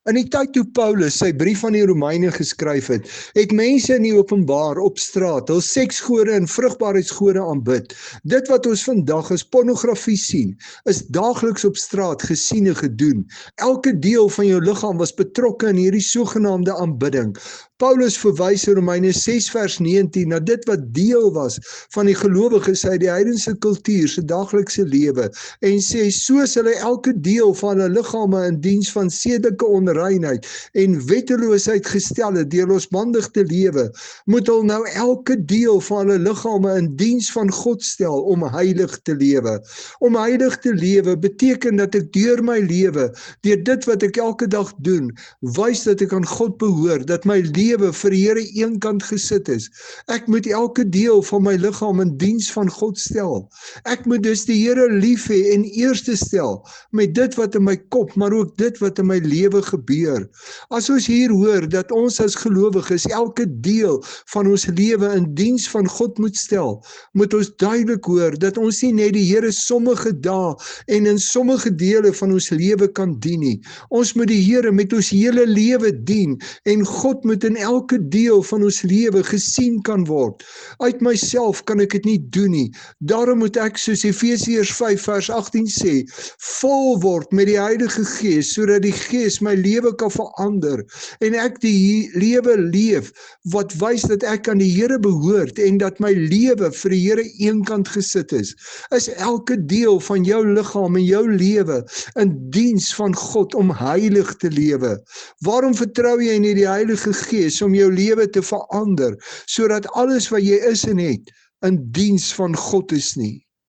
In die tyd toe Paulus sy brief aan die Romeine geskryf het mense in die openbaar op straat hul seksgode en vrugbaarheidsgode aanbid. Dit wat ons vandag as pornografie sien, is daagliks op straat gesien en gedoen. Elke deel van jou liggaam was betrokke in hierdie sogenaamde aanbidding. Paulus verwys in Romeine 6 vers 19 na dit wat deel was van die gelowiges uit die heidense kultuur se daaglikse lewe en sê soos hulle elke deel van hulle liggame in diens van sedelike onreinheid en wetteloosheid gestel het deur losbandig te lewe, moet hulle nou elke deel van hulle liggame in diens van God stel om heilig te lewe. Om heilig te lewe beteken dat ek deur my lewe, deur dit wat ek elke dag doen, wys dat ek aan God behoort, dat my lewe vir die Here eenkant gesit is. Ek moet elke deel van my liggaam in diens van God stel. Ek moet dus die Here lief hê en eerste stel met dit wat in my kop, maar ook dit wat in my lewe gebeur. As ons hier hoor dat ons as gelowiges elke deel van ons lewe in diens van God moet stel, moet ons duidelik hoor dat ons nie net die Here sommige dae en in sommige dele van ons lewe kan dien nie. Ons moet die Here met ons hele lewe dien en God moet in elke deel van ons lewe gesien kan word. Uit myself kan ek dit nie doen nie. Daarom moet ek, soos Efesiërs 5 vers 18 sê, vol word met die Heilige Gees, sodat die Gees my lewe kan verander en ek die lewe leef wat wys dat ek aan die Here behoort en dat my lewe vir die Here eenkant gesit is. Is elke deel van jou liggaam en jou lewe in diens van God om heilig te lewe? Waarom vertrou jy nie die Heilige Gees om jou lewe te verander, sodat alles wat jy is en het, in diens van God is nie?